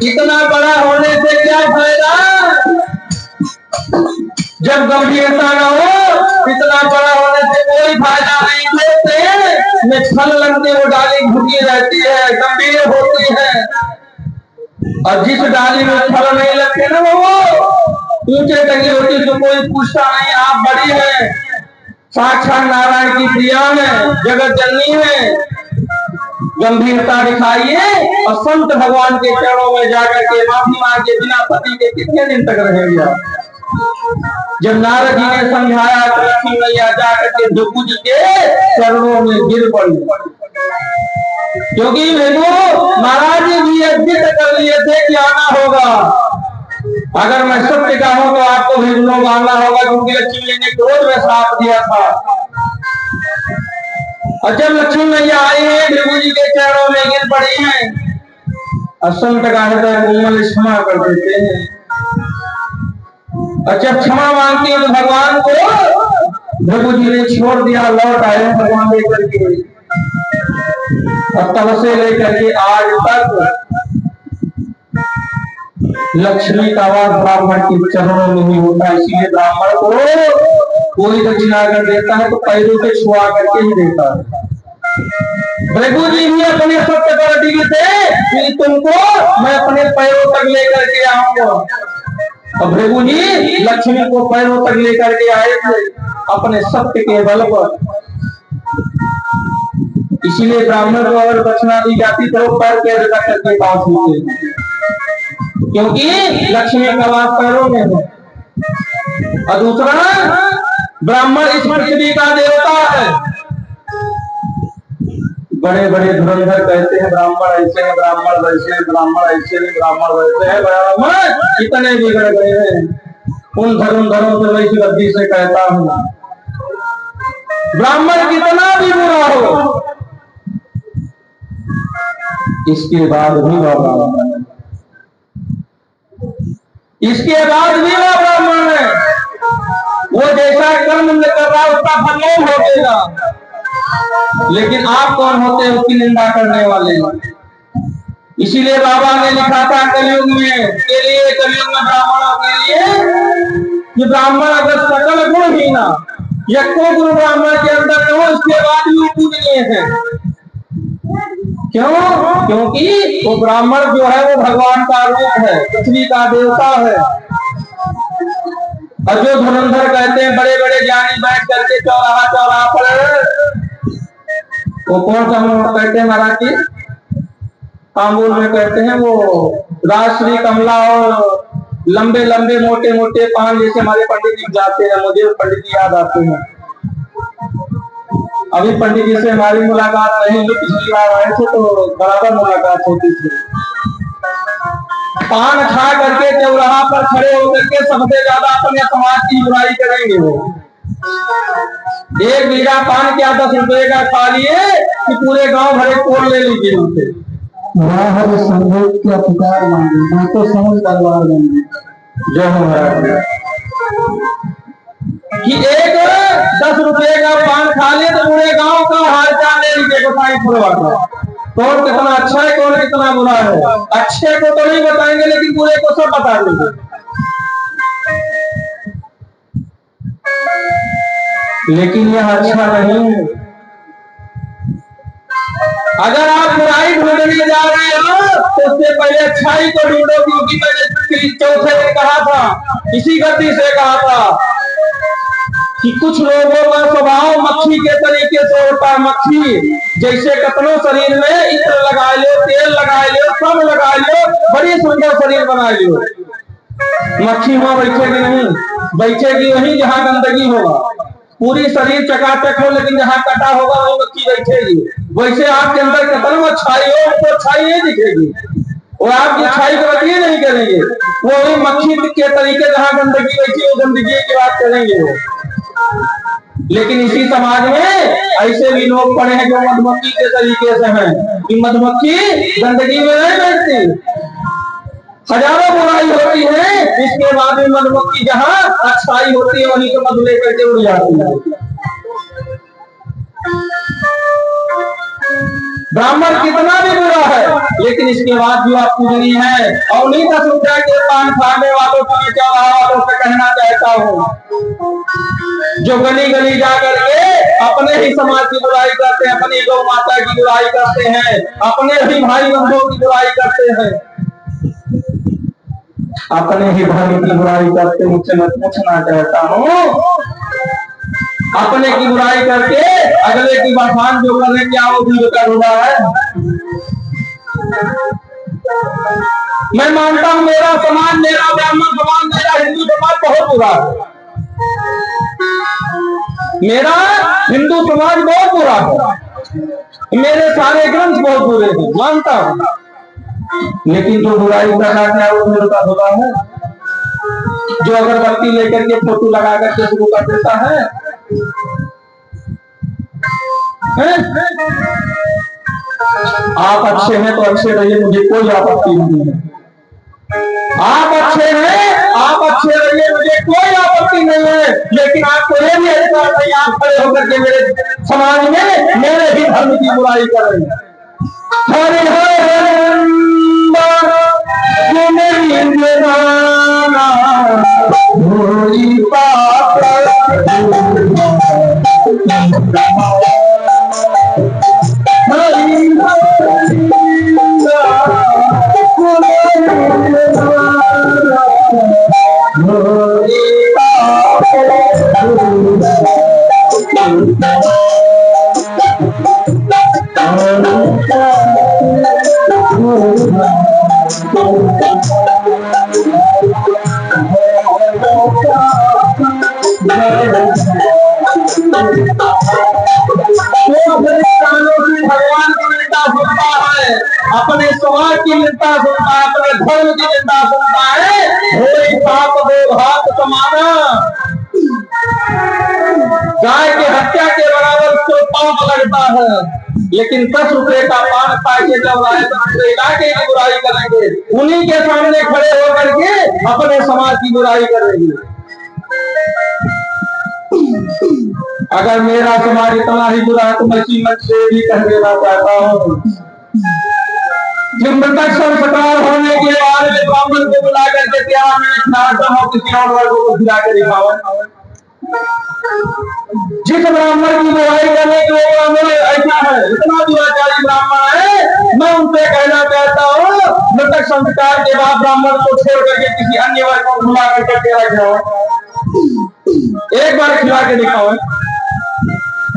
Speaker 1: इतना बड़ा होने से क्या फायदा जब गंभीरता न हो। इतना बड़ा होने से कोई फायदा नहीं। होते में फल लगते वो डाली घुटी रहती है, गंभीर होती है, और जिस डाली में फल नहीं लगते ना वो ऊंचे टंगी होती, तो कोई पूछता नहीं आप बड़ी है, साक्षात नारायण की प्रिया है, जगत जननी है। गंभीरता दिखाइए और संत भगवान के चरणों में जाकर के माफी मांगे बिना पति के कितने दिन तक रहेंगे आप? जब नारद जी ने समझाया तो लक्ष्मी मैया जाकर के भृगु जी के चरणों में गिर पड़ी, क्योंकि भृगु महाराज जी भी जिद कर लिए थे कि आना होगा। अगर मैं सत्य का हूं तो आपको भी लोग आना होगा, क्योंकि लक्ष्मी ने क्रोध में श्राप दिया था। और जब लक्ष्मी मैया आई है भृगु जी के चरणों में गिर पड़ी हैं, असंत का हृदय कोमल क्षमा कर देते हैं। और जब क्षमा मांगती है तो भगवान को भृगु जी ने छोड़ दिया, लौट आए भगवान लेकर के। और तब से लेकर के आज तक लक्ष्मी का वास ब्राह्मण के चरणों में नहीं होता। इसीलिए ब्राह्मण को कोई दक्षिणा अगर देता है तो पैरों से छुआ करके ही देता है। भृगु जी भी अपने सत्य पर अडिग थे कि तुमको मैं अपने पैरों तक लेकर के आऊंगा। और भृगु जी लक्ष्मी को पैरों तक लेकर के आए थे अपने सत्य के बल पर। इसीलिए ब्राह्मण को अगर दक्षिणा दी जाती तो पैर के रख करके पास होते, क्योंकि लक्ष्मी का वास पैरों में है। और दूसरा, ब्राह्मण इस पृथ्वी का देवता है। बड़े बड़े धुरंधर कहते हैं ब्राह्मण ऐसे हैं, ब्राह्मण वैसे हैं, ब्राह्मण ऐसे हैं, ब्राह्मण वैसे हैं। ब्राह्मण इतने बिगड़ गए हैं। उन धुरंधरों से मैं इस गद्दी से कहता हूं, ब्राह्मण कितना भी बुरा हो इसके बाद भी वह ब्राह्मण है, इसके बाद भी वह ब्राह्मण है। वो जैसा कर्म कर रहा है उसका फल नहीं भोगेगा। लेकिन आप कौन होते हैं उसकी निंदा करने वाले? इसीलिए बाबा ने लिखा था कलयुग में के लिए, कलयुग में ब्राह्मणों के लिए कि ब्राह्मण अगर सकल गुणहीना यको गुण ब्राह्मण के अंदर न हो इसके बाद भी पूजनीय है। क्यों? क्योंकि वो ब्राह्मण जो है वो भगवान का रूप है, पृथ्वी का देवता है। और जो धुरंधर कहते हैं बड़े बड़े ज्ञानी बैठ करके चौराहा चौराहा पर, वो कौन सा कहते हैं महाराज जी? तांबुल में कहते हैं वो राजश्री कमला और लंबे लंबे मोटे मोटे पान जैसे हमारे पंडित जी जाते हैं। मुझे पंडित जी याद आते हैं। अभी पंडित जी से हमारी मुलाकात नहीं, जो पिछली बार आए थे तो बराबर मुलाकात होती थी। पान खा करके चौराहा पर खड़े होकर के सबसे ज्यादा अपने समाज की बुराई करेंगे। वो एक बीड़ा पान क्या 10 रुपए का खा लिए कि पूरे गांव भरे कोल ले लीजिए उनसे। हर संभव क्या पुकार मांगे, मैं तो समझ दरबार बन जो हमारा कि एक 10 रुपए का पान खा ले तो पूरे गांव का हालचाल ले लीजिए गोसाई फुलवा का। कौन कितना अच्छा है कौन कितना बुरा है, अच्छे को तो नहीं बताएंगे लेकिन बुरे को सब बता देंगे। लेकिन यह अच्छा नहीं है। अगर आप बुराई ढूंढने जा रहे हो तो उससे पहले अच्छाई को ढूंढो, क्योंकि मैंने चौथे दिन कहा था, इसी गति से कहा था कि कुछ लोगों का स्वभाव मक्खी के तरीके से होता है। मक्खी जैसे कतनों शरीर में इत्र लगा लो, तेल लगा लो, सब लगा लो, बड़ी सुंदर शरीर बना लो, मक्खी वहां बैठेगी नहीं, बैठेगी वहीं जहां गंदगी होगा। पूरी शरीर चकाचक हो लेकिन जहां कटा होगा वही मक्खी बैठेगी। वैसे आपके अंदर कतनों अच्छाई हो उनको अच्छाई नहीं दिखेगी, वो आपकी अच्छाई को बतिए नहीं करेंगे। वो वही मक्खी के तरीके जहां गंदगी बैठी वो गंदगी की बात करेंगे वो। लेकिन इसी समाज में ऐसे भी लोग पड़े हैं जो मधुमक्खी के तरीके से हैं कि मधुमक्खी गंदगी में नहीं बैठती, हजारों बुराई होती है, इसके बाद भी मधुमक्खी जहां अच्छाई होती है वहीं तो मधु लेकर के उड़ जाती है। ब्राह्मण कितना भी बुरा है लेकिन इसके बाद भी आप पूजनीय है। और उन्हीं 10 रुपया के पान खाने वालों को चौराहा वालों से कहना चाहता हूँ, जो गली गली जा करके अपने ही समाज की बुराई करते हैं, अपनी गौ माता की बुराई करते हैं, अपने ही भाई बंधुओं की बुराई करते हैं, अपने ही भाई की बुराई करते हैं, उनसे मैं पूछना चाहता हूँ अपने की बुराई करके अगले की बखान जो करने क्या वो भी कर हुआ है। मैं मानता हूं मेरा समाज, मेरा ब्राह्मण समाज, मेरा हिंदू समाज बहुत बुरा है। मेरा हिंदू समाज बहुत बुरा है, मेरे सारे ग्रंथ बहुत बुरे हैं, मानता हूं। लेकिन जो बुराई करना क्या वो मेरे का होता है। जो अगरबत्ती लेकर के फोटो लगा करके शुरू कर देता है, आप अच्छे हैं तो अच्छे रहिए, मुझे कोई आपत्ति नहीं है। आप अच्छे हैं, आप अच्छे रहिए, मुझे कोई आपत्ति नहीं है। लेकिन आपको ये भी अधिकार नहीं आप खड़े होकर के मेरे समाज में मेरे ही धर्म की बुराई कर रहे हैं। भगवान की निंदा सुनता है, अपने समाज की निंदा सुनता है, अपने धर्म की निंदा सुनता है, वही पाप दो हाथ समाना। गाय की हत्या के बराबर उसको पाप लगता है, लेकिन 10 रुपए का पान खा के जब आए तो इलाके की बुराई करेंगे, उन्हीं के सामने खड़े होकर के अपने समाज की बुराई करेंगे। अगर मेरा समाज इतना ही बुरा है तो मैं इसी मंच से भी कह देना चाहता हूँ, मृतक संस्कार होने के बाद में ब्राह्मण को बुला करके क्या मैं किसी और वर्ग को खिला कर दिखाऊं। जिस ब्राह्मण की बुराई करने के लिए ब्राह्मण ऐसा है, इतना दुराचारी ब्राह्मण है, मैं उनसे कहना चाहता हूँ मृतक संस्कार के बाद ब्राह्मण को छोड़ करके किसी अन्य वर्ग को बुला करके रख जाओ, एक बार खिला के दिखाओ।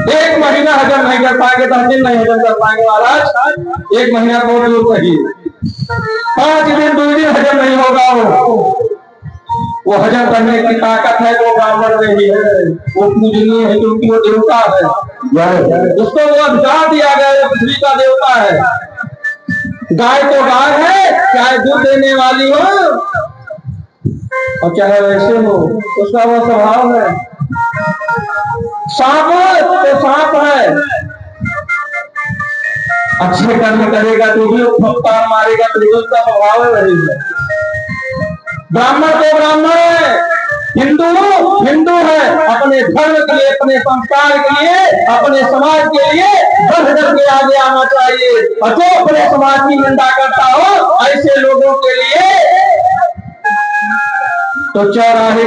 Speaker 1: 1 महीना हजम नहीं कर पाएंगे, 10 दिन नहीं हजम कर पाएंगे महाराज, 1 महीना बहुत दूर कहिए, 5 दिन 2 दिन हजम नहीं होगा। वो हजम करने की ताकत है वो ब्राह्मण में ही है, वो पूजनीय है क्योंकि वो देवता है, उसको वो अधिकार दिया गया है, पृथ्वी का देवता है। गाय तो गाय है, चाहे दूध देने वाली हो और चाहे वैसे हो, उसका वो स्वभाव है। सांप तो सांप है, अच्छे कर्म करेगा तो भी फटकार मारेगा तो उसका स्वभाव है वही है। ब्राह्मण तो ब्राह्मण है, हिंदू है, अपने धर्म के लिए, अपने संस्कार के लिए, अपने समाज के लिए बढ़ करके आगे आना चाहिए। और जो अपने समाज की निंदा करता हो ऐसे लोगों के लिए तो चौराहे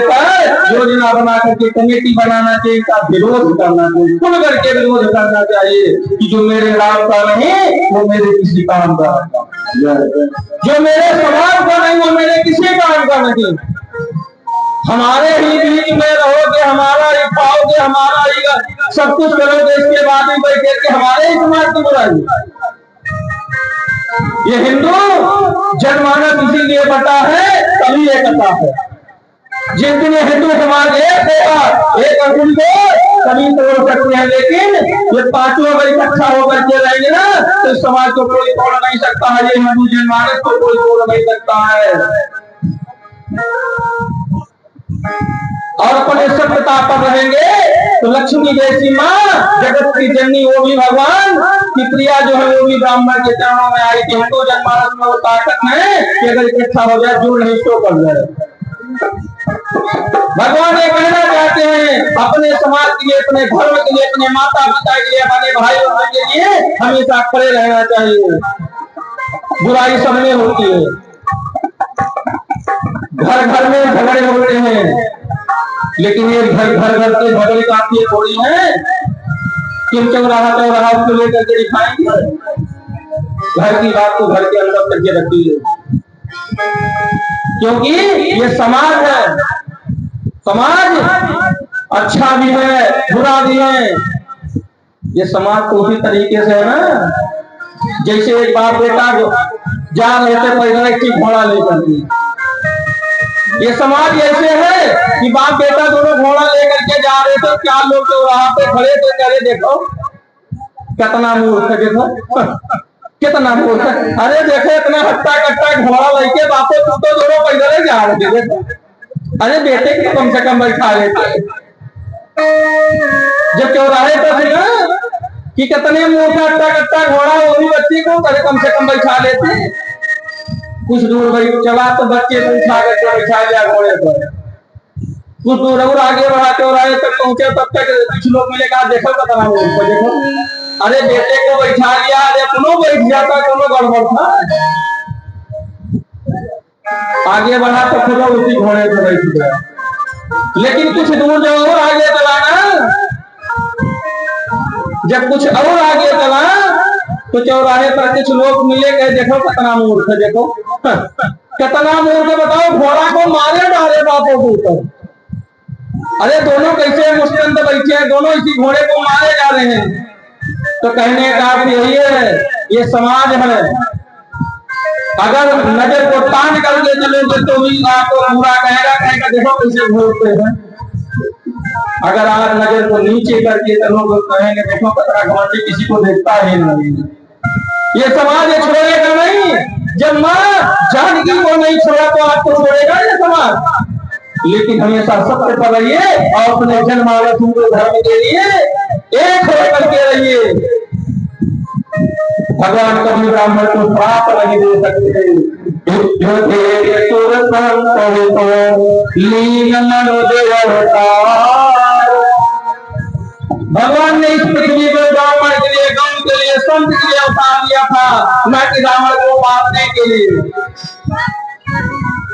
Speaker 1: पर योजना बना करके कमेटी बनाना चाहिए, का विरोध करना चाहिए, खुल करके विरोध करना चाहिए कि जो मेरे राम का नहीं वो मेरे किसी काम का, जो मेरे समाज का नहीं वो मेरे किसी काम का नहीं। हमारे ही बीच में रहोगे, हमारा ही पाओगे, हमारा ही सब कुछ करोगे, इसके बाद ही बैठ के हमारे ही समाज की बुराई। ये हिंदू जनमानस इसीलिए बटा है, तभी एकता है। जिस दिन हिंदू समाज एक होगा, एक अंकुल को सभी तोड़ सकते हैं, लेकिन ये पांचों अगर इकट्ठा होकर के रहेंगे ना तो समाज को कोई तोड़ नहीं सकता है, ये हिंदू जनमानस को कोई तोड़ नहीं सकता है। और अपने सभ्यता पर रहेंगे तो लक्ष्मी जैसी माँ, जगत की जननी, वो भी भगवान की प्रिया जो है वो भी ब्राह्मण के चरणों में आई थी। हिंदू जनमानस में वो ताकत है कि अगर इकट्ठा हो जाए, जोड़ नहीं तो कर जाए। भगवान ये कहना चाहते हैं अपने समाज के लिए, अपने धर्म के लिए, अपने माता पिता के लिए, अपने भाई बहन के लिए हमेशा खड़े रहना चाहिए। बुराई सब में होती है, घर घर में झगड़े होते हैं, लेकिन ये घर घर के झगड़े काफी थोड़ी है कि चौराहा उसको लेकर के दिखाएंगे। घर की बात को घर के अंदर करके रखिए, क्योंकि ये समाज है। समाज अच्छा भी है बुरा भी है। ये समाज तो उसी तरीके से है ना, जैसे एक बाप बेटा जा रहे थे पैदल एक घोड़ा लेकर के। ये समाज ऐसे है कि बाप बेटा दोनों घोड़ा लेकर के जा रहे थे, क्या लोग तो वहां पे खड़े थे, करे देखो कितना मूर्ख है, देखो कितना मूर्ख है। अरे देखो इतना हट्टा कट्टा घोड़ा लेके बापे तू तो दोनों पैदल जा रहे थे, देखो अरे बेटे को कम से कम बैठा लेते। जब चौराहे पर थे ना कि कितने मूर्ख हट्टा कट्टा घोड़ा, वही बच्ची को कम से कम बैठा लेते। कुछ दूर भाई चला तो बच्चे को उठा करके बैठा लिया घोड़े पर। कुछ दूर और आगे बढ़ा चौराहे तक पहुंचे, तब तक कुछ लोग मिले, कहा देखो कितना मूर्ख है, देखो अरे बेटे को बैठा लिया, अरे अपनों बैठ जाता दोनों गड़बड़ था। आगे बढ़ा तो खुद उसी घोड़े पर बैठ गया। लेकिन कुछ दूर जब और आगे चला ना, जब कुछ और आगे चला तो चौराहे पर कुछ लोग मिले, कहे देखो कितना मूर्ख है, देखो कितना मूर्ख है, बताओ घोड़ा को मारे डाले बापों के ऊपर। अरे दोनों कैसे मुस्लिम बैठे हैं, दोनों इसी घोड़े को मारे जा रहे हैं। तो कहने का अर्थ यही है, ये समाज है। अगर नजर को तान करके चलोगे तो भी आपको बुरा कहेगा देखो कैसे घूरते हैं। अगर आप नजर को नीचे करके चलोगे तो कहेंगे देखो कितना घमंडी, किसी को देखता ही नहीं। ये समाज ये छोड़ेगा नहीं। जब माँ जानकी को नहीं छोड़ा तो आपको छोड़ेगा ये समाज। लेकिन हमेशा सत्य पर रहिए और अपने जनमानस को धर्म के लिए एक होकर के रहिए। भगवान कभी ब्राह्मण को श्राप नहीं दे सकते। भगवान ने इस पृथ्वी पर ब्राह्मण के लिए, गांव के लिए, संत के लिए अवतार लिया था, न कि रावण को मारने के लिए।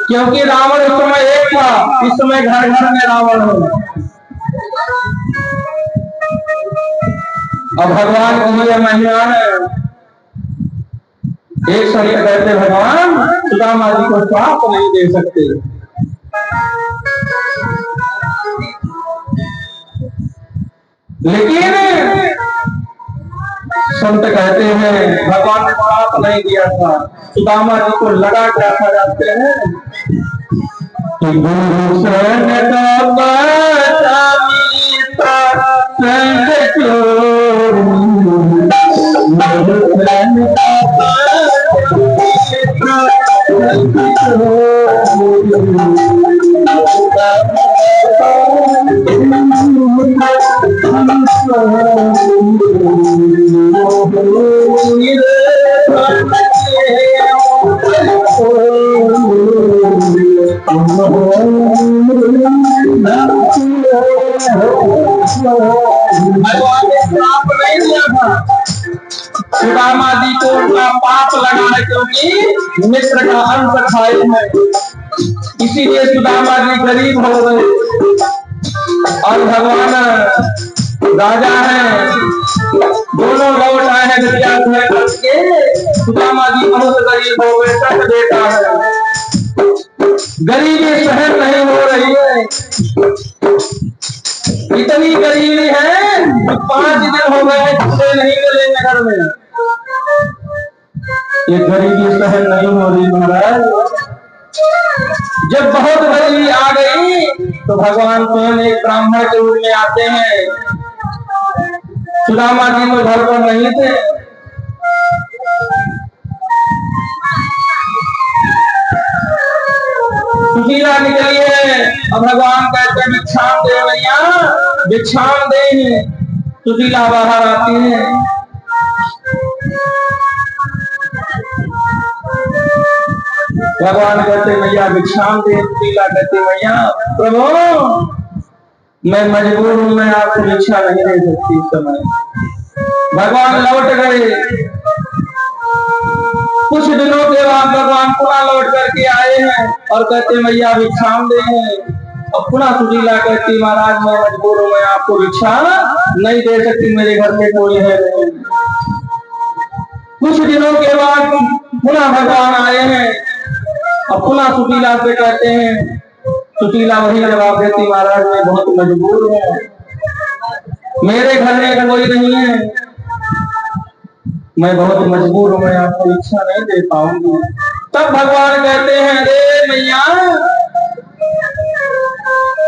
Speaker 1: क्योंकि रावण उस समय एक था, इस समय घर घर में रावण हो। अब भगवान की यह महिमा है। एक संत कहते भगवान सुदामा जी को श्राप नहीं दे सकते। लेकिन संत कहते हैं भगवान ने श्राप नहीं दिया था। सुदामा जी को लगा क्या था जानते हैं? गुरु शरण सुदामा जी को उनका पाप लगा है, क्योंकि मित्र का अंत खाए हैं, इसीलिए सुदामा जी गरीब हो गए। और भगवान राजा हैं, दोनों लौट आए हैं विद्या करके। सुदामा जी बहुत गरीब हो गए, सब बेटा है, गरीबी सहन नहीं हो रही है। इतनी गरीबी है 5 दिन हो गए कपड़े नहीं मिले नगर में। ये गरीबी सहन नहीं हो रही महाराज। जब बहुत गरीबी आ गई तो भगवान स्वयं एक ब्राह्मण के रूप में आते हैं। सुदामा जी तो घर पर नहीं थे। सुशीला निकली है, अब भगवान कहते हैं भिक्षाम दे भैया, भिक्षाम दे। सुशीला बाहर आती है। भगवान कहते भैया भिक्षाम दे। सुशीला कहते भैया प्रभु मैं मजबूर हूं, मैं आपको भिक्षा नहीं दे सकती इस समय। भगवान लौट गए। कुछ दिनों के बाद भगवान पुनः लौट करके आए हैं और कहते भैया भिक्षाम दे। और पुनः सुशीला कहती महाराज मैं मजबूर हूं, मैं आपको भिक्षा नहीं दे सकती, मेरे घर में कोई है नहीं। कुछ दिनों के बाद पुनः भगवान आए हैं और पुनः सुशीला से कहते हैं सुशीला वही जवाब देती, महाराज मैं बहुत मजबूर हूँ, मेरे घर में कोई नहीं है, मैं बहुत मजबूर हूँ, मैं आपको इच्छा नहीं दे पाऊंगी। तब भगवान कहते हैं, अरे मैया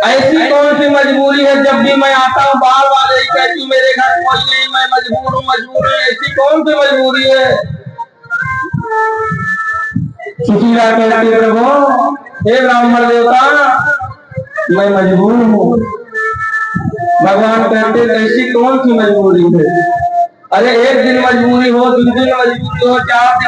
Speaker 1: ऐसी कौन सी मजबूरी है, जब भी मैं आता हूँ बाहर वाले कहती मेरे घर कोई नहीं, मैं मजबूर हूँ, ऐसी कौन सी मजबूरी है। सुशीला कहती प्रभु हे ब्राह्मण देवता मैं मजबूर हूँ। भगवान कहते ऐसी कौन सी मजबूरी है, अरे एक दिन मजबूरी हो, 2 दिन मजबूरी हो, 4 दिन